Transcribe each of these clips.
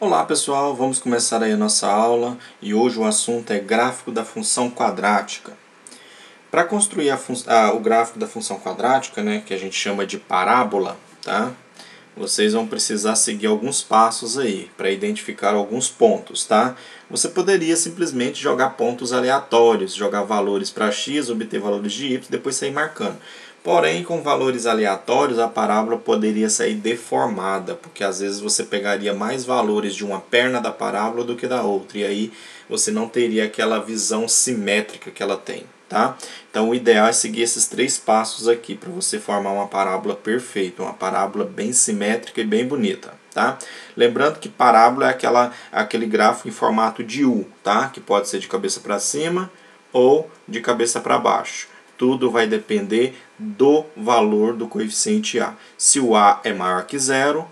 Olá pessoal, vamos começar aí a nossa aula e hoje o assunto é gráfico da função quadrática. Para construir o gráfico da função quadrática, né, que a gente chama de parábola, tá? Vocês vão precisar seguir alguns passos aí para identificar alguns pontos, tá? Você poderia simplesmente jogar pontos aleatórios, jogar valores para x, obter valores de y, depois sair marcando. Porém, com valores aleatórios, a parábola poderia sair deformada, porque às vezes você pegaria mais valores de uma perna da parábola do que da outra, e aí você não teria aquela visão simétrica que ela tem. Tá? Então o ideal é seguir esses 3 passos aqui para você formar uma parábola perfeita, uma parábola bem simétrica e bem bonita. Tá? Lembrando que parábola é aquele gráfico em formato de U, tá? Que pode ser de cabeça para cima ou de cabeça para baixo. Tudo vai depender do valor do coeficiente A. Se o A é maior que zero,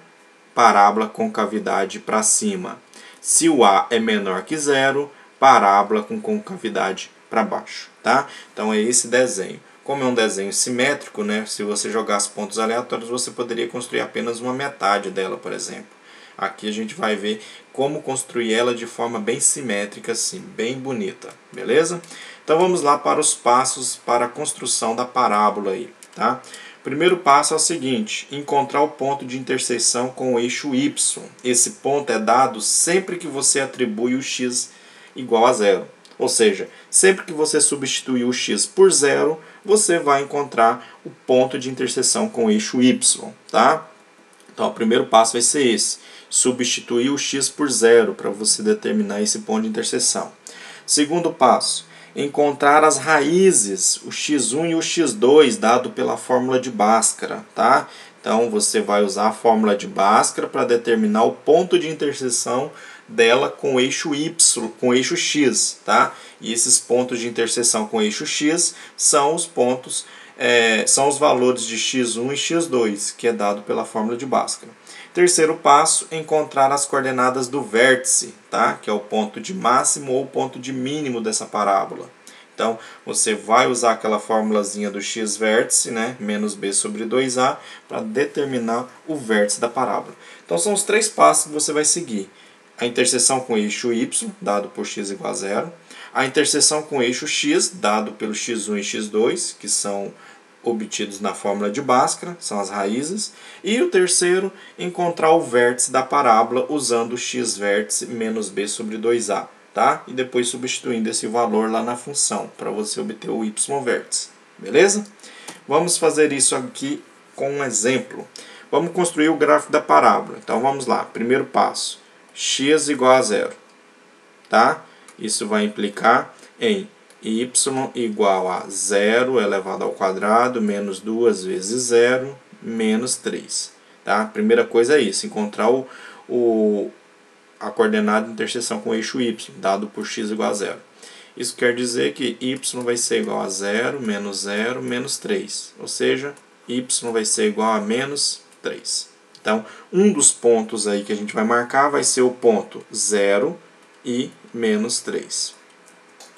parábola com concavidade para cima. Se o A é menor que zero, parábola com concavidade para baixo. Tá? Então é esse desenho. Como é um desenho simétrico, né? Se você jogasse pontos aleatórios, você poderia construir apenas uma metade dela, por exemplo. Aqui a gente vai ver como construir ela de forma bem simétrica, assim, bem bonita, beleza? Então vamos lá para os passos para a construção da parábola aí, tá? O primeiro passo é o seguinte: encontrar o ponto de interseção com o eixo y. Esse ponto é dado sempre que você atribui o x igual a zero. Ou seja, sempre que você substituir o x por zero, você vai encontrar o ponto de interseção com o eixo y, tá? Então, o primeiro passo vai ser esse: substituir o x por zero para você determinar esse ponto de interseção. Segundo passo: encontrar as raízes, o x1 e o x2, dado pela fórmula de Bhaskara, tá? Então, você vai usar a fórmula de Bhaskara para determinar o ponto de interseção dela com o eixo y, com o eixo x, tá? E esses pontos de interseção com o eixo x são os pontos, são os valores de x1 e x2, que é dado pela fórmula de Bhaskara. Terceiro passo, encontrar as coordenadas do vértice, tá? Que é o ponto de máximo ou ponto de mínimo dessa parábola. Então, você vai usar aquela formulazinha do x vértice, né? Menos b sobre 2a, para determinar o vértice da parábola. Então, são os 3 passos que você vai seguir: a interseção com o eixo y, dado por x igual a zero; a interseção com o eixo x, dado pelo x1 e x2, que são obtidos na fórmula de Bhaskara, são as raízes; e o terceiro, encontrar o vértice da parábola usando o x vértice menos b sobre 2a, tá? E depois substituindo esse valor lá na função, para você obter o y vértice, beleza? Vamos fazer isso aqui com um exemplo. Vamos construir o gráfico da parábola. Então vamos lá, primeiro passo: x igual a zero, tá? Isso vai implicar em y igual a 0 elevado ao quadrado menos 2 vezes 0 menos 3. Tá? A primeira coisa é isso: encontrar a coordenada de interseção com o eixo y, dado por x igual a 0. Isso quer dizer que y vai ser igual a 0, menos 3. Ou seja, y vai ser igual a menos 3. Então, um dos pontos aí que a gente vai marcar vai ser o ponto 0 e menos 3.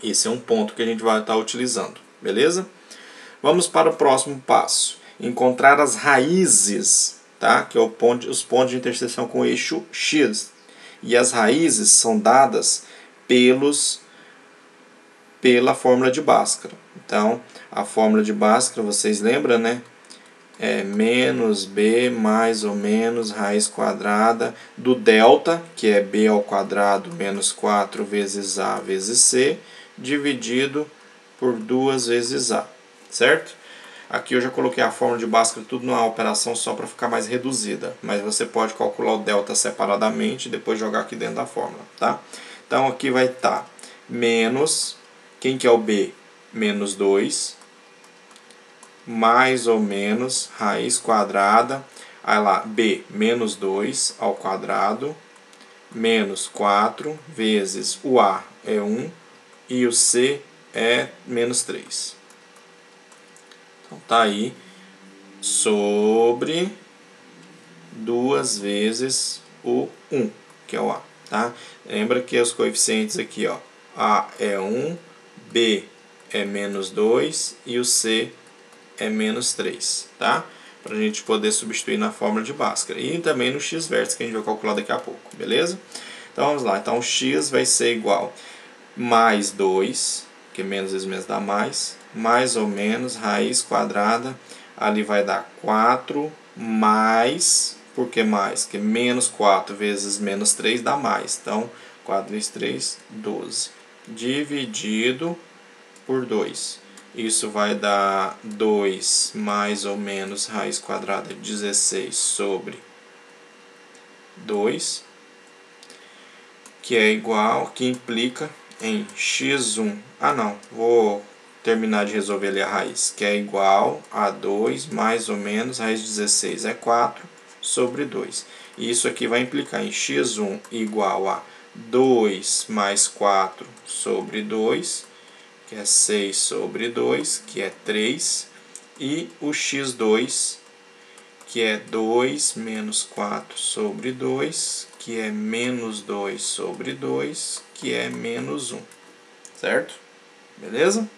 Esse é um ponto que a gente vai estar utilizando, beleza? Vamos para o próximo passo: encontrar as raízes, tá? Que é os pontos de interseção com o eixo x. E as raízes são dadas pela fórmula de Bhaskara. Então, a fórmula de Bhaskara, vocês lembram, né? É menos b mais ou menos raiz quadrada do delta, que é b ao quadrado menos 4 vezes a vezes c, dividido por 2 vezes a, certo? Aqui eu já coloquei a fórmula de Bhaskara tudo numa operação só para ficar mais reduzida, mas você pode calcular o delta separadamente e depois jogar aqui dentro da fórmula, tá? Então aqui vai estar menos, quem que é o b? Menos 2, mais ou menos raiz quadrada, aí lá, b menos 2 ao quadrado, menos 4 vezes o a é 1 e o c é menos 3. Então tá aí, sobre 2 vezes o 1, que é o a. Tá? Lembra que os coeficientes aqui, ó, a é 1, b é menos 2 e o c é menos 3, tá? para a gente poder substituir na fórmula de Bhaskara. E também no x-vértice, que a gente vai calcular daqui a pouco, beleza? Então vamos lá, então x vai ser igual mais 2, que menos vezes menos dá mais ou menos raiz quadrada, ali vai dar 4 mais, por que mais? Porque menos 4 vezes menos 3 dá mais, então 4 vezes 3, 12, dividido por 2. Isso vai dar 2 mais ou menos raiz quadrada de 16 sobre 2, que é igual, que implica em x1, vou terminar de resolver ali a raiz, que é igual a 2 mais ou menos raiz de 16 é 4 sobre 2. E isso aqui vai implicar em x1 igual a 2 mais 4 sobre 2, que é 6 sobre 2, que é 3, e o x2, que é 2 menos 4 sobre 2, que é menos 2 sobre 2, que é menos 1, certo? Beleza?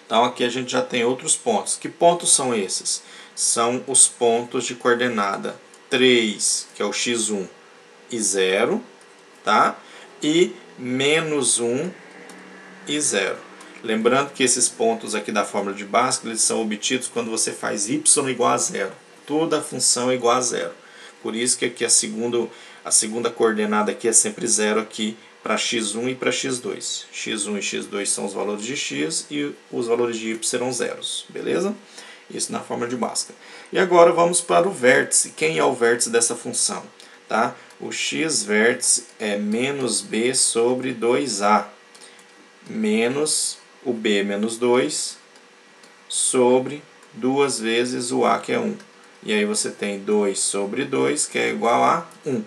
Então aqui a gente já tem outros pontos. Que pontos são esses? São os pontos de coordenada 3, que é o x1, e 0, tá? E menos 1 e 0. Lembrando que esses pontos aqui da fórmula de Bhaskara, eles são obtidos quando você faz y igual a 0. Toda a função é igual a 0. Por isso que aqui a segunda coordenada aqui é sempre 0 aqui para x1 e para x2. x1 e x2 são os valores de x e os valores de y serão zeros. Beleza? Isso na fórmula de Bhaskara. E agora vamos para o vértice. Quem é o vértice dessa função? Tá? O x-vértice é menos b sobre 2a. Menos o b menos 2 sobre 2 vezes o a, que é 1. E aí você tem 2 sobre 2, que é igual a 1.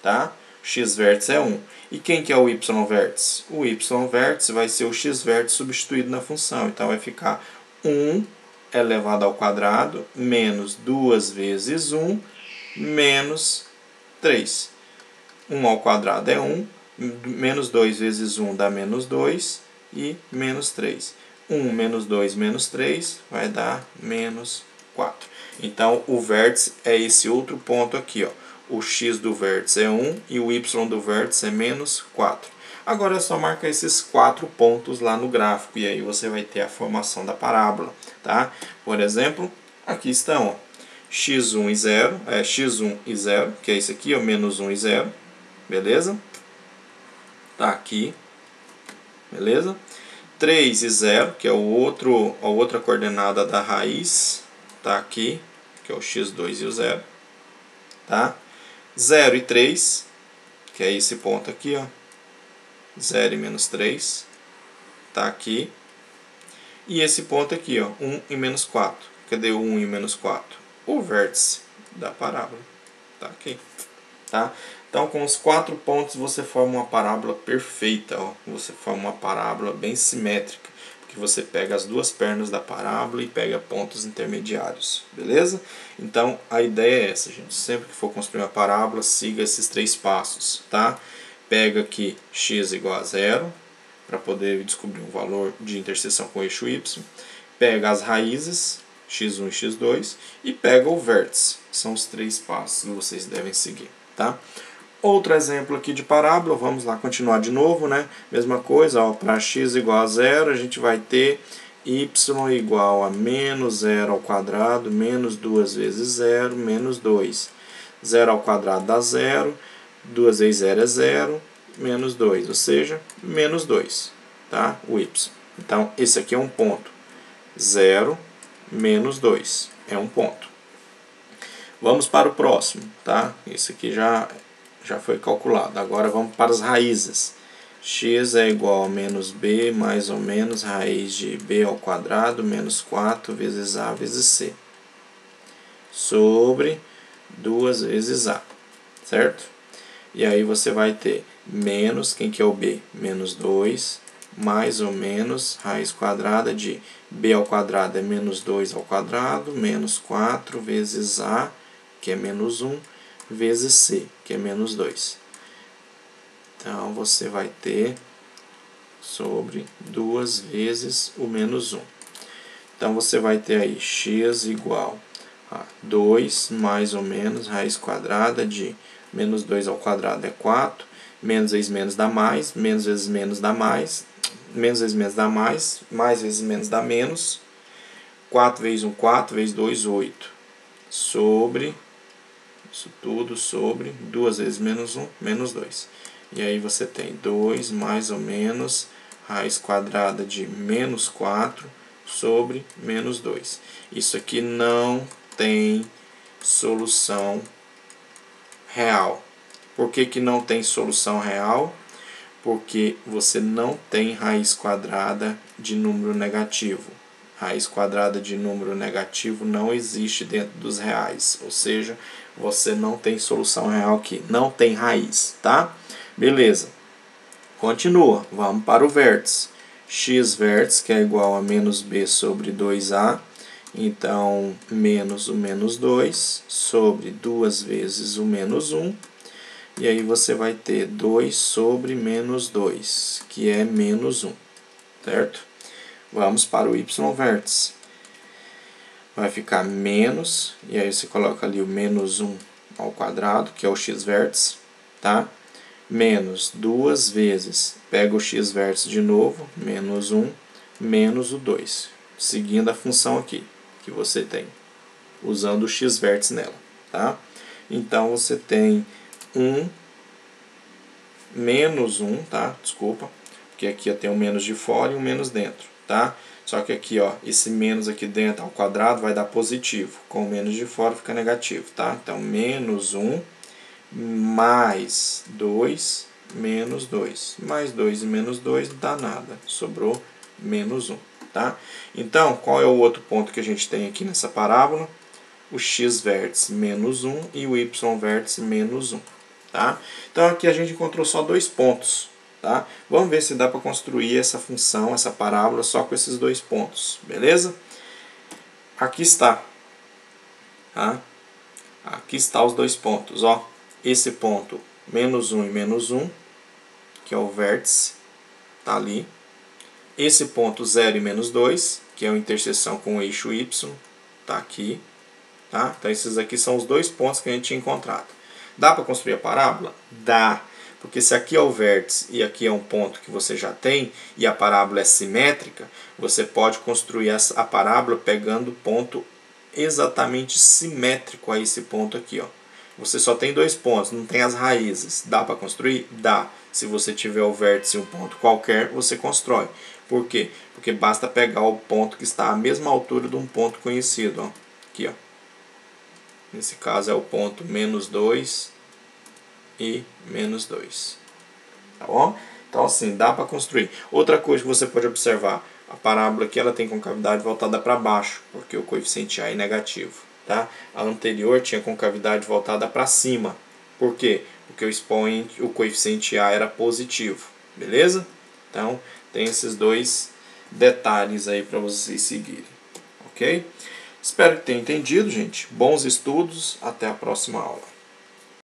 Tá? O x-vértice é 1. E quem que é o y-vértice? O y-vértice vai ser o x-vértice substituído na função. Então vai ficar 1 elevado ao quadrado menos 2 vezes 1 menos 3. 1 ao quadrado é 1. Menos 2 vezes 1 dá menos 2 e menos 3. 1 menos 2 menos 3 vai dar menos 4. Então o vértice é esse outro ponto aqui, ó. O x do vértice é 1 e o y do vértice é menos 4. Agora é só marcar esses 4 pontos lá no gráfico e aí você vai ter a formação da parábola, tá? Por exemplo, aqui estão, ó, x1 e 0, x1 e 0, que é isso aqui, ó, menos 1 e 0. Beleza? Tá aqui. Beleza? 3 e 0, que é a outra coordenada da raiz. Tá aqui, que é o x2 e o 0. Tá? 0 e 3, que é esse ponto aqui, ó. 0 e menos 3. Tá aqui. E esse ponto aqui, ó, 1 e menos 4. Cadê o 1 e menos 4? O vértice da parábola. Tá aqui. Tá? Então, com os 4 pontos, você forma uma parábola perfeita. Ó. Você forma uma parábola bem simétrica. Porque você pega as duas pernas da parábola e pega pontos intermediários. Beleza? Então, a ideia é essa, gente. Sempre que for construir uma parábola, siga esses 3 passos. Tá? Pega aqui x igual a 0, para poder descobrir um valor de interseção com o eixo y. Pega as raízes, x1 e x2, e pega o vértice. São os 3 passos que vocês devem seguir. Tá? Outro exemplo aqui de parábola, vamos lá continuar de novo, né? Mesma coisa, para x igual a 0, a gente vai ter y igual a menos 0 ao quadrado, menos 2 vezes 0, menos 2. 0 ao quadrado dá 0, 2 vezes 0 é 0, menos 2, ou seja, menos 2, tá? O y. Então, esse aqui é um ponto. 0, menos 2, é um ponto. Vamos para o próximo, tá? Esse aqui já foi calculado. Agora vamos para as raízes. X é igual a menos b mais ou menos raiz de b ao quadrado menos 4 vezes a vezes c. Sobre 2 vezes a, certo? E aí você vai ter menos, quem que é o b? Menos 2, mais ou menos raiz quadrada de b ao quadrado é menos 2 ao quadrado, menos 4 vezes a, que é menos 1, vezes c, que é menos 2. Então, você vai ter sobre 2 vezes o menos 1. Então, você vai ter aí x igual 2 mais ou menos raiz quadrada de menos 2 ao quadrado é 4, menos vezes menos dá mais, menos vezes menos dá mais, menos vezes menos dá mais vezes menos dá menos, 4 vezes 1, 4, vezes 2, 8, sobre, isso tudo sobre 2 vezes menos 1, menos 2. E aí você tem 2 mais ou menos raiz quadrada de menos 4 sobre menos 2. Isso aqui não tem solução real. Por que que não tem solução real? Porque você não tem raiz quadrada de número negativo. Raiz quadrada de número negativo não existe dentro dos reais. Ou seja, você não tem solução real aqui. Não tem raiz, tá? Beleza. Continua. Vamos para o vértice. X vértice, que é igual a menos b sobre 2a. Então, menos o menos 2 sobre 2 vezes o menos 1. E aí você vai ter 2 sobre menos 2, que é menos 1. Certo? Vamos para o y vértice. Vai ficar menos, e aí você coloca ali o menos 1 ao quadrado, que é o x vértice. Tá? Menos 2 vezes, pega o x vértice de novo, menos 1, menos o 2. Seguindo a função aqui, que você tem, usando o x vértice nela. Tá? Então, você tem 1 menos 1, tá? Desculpa, porque aqui eu tenho um menos de fora e um menos dentro, tá? Só que aqui, ó, esse menos aqui dentro ao quadrado vai dar positivo, com o menos de fora fica negativo, tá? Então, menos 1 mais 2 menos 2. Mais 2 e menos 2 não dá nada, sobrou menos 1, tá? Então, qual é o outro ponto que a gente tem aqui nessa parábola? O x vértice menos 1 e o y vértice menos 1. Tá? Então aqui a gente encontrou só 2 pontos. Tá? Vamos ver se dá para construir essa função, essa parábola, só com esses 2 pontos. Beleza? Aqui está. Tá? Aqui está os 2 pontos. Ó. Esse ponto, menos 1 e menos 1, que é o vértice, tá ali. Esse ponto 0 e menos 2, que é a interseção com o eixo y, tá aqui. Tá? Então esses aqui são os 2 pontos que a gente tinha encontrado. Dá para construir a parábola? Dá. Porque se aqui é o vértice e aqui é um ponto que você já tem, e a parábola é simétrica, você pode construir a parábola pegando o ponto exatamente simétrico a esse ponto aqui. Ó. Você só tem 2 pontos, não tem as raízes. Dá para construir? Dá. Se você tiver o vértice e um ponto qualquer, você constrói. Por quê? Porque basta pegar o ponto que está à mesma altura de um ponto conhecido. Ó. Aqui, ó. Nesse caso é o ponto menos 2 e menos 2. Tá bom? Então assim, dá para construir. Outra coisa que você pode observar, a parábola aqui ela tem concavidade voltada para baixo, porque o coeficiente A é negativo. Tá? A anterior tinha concavidade voltada para cima. Por quê? Porque o coeficiente A era positivo. Beleza? Então tem esses 2 detalhes aí para vocês seguirem. Ok? Espero que tenham entendido, gente. Bons estudos. Até a próxima aula.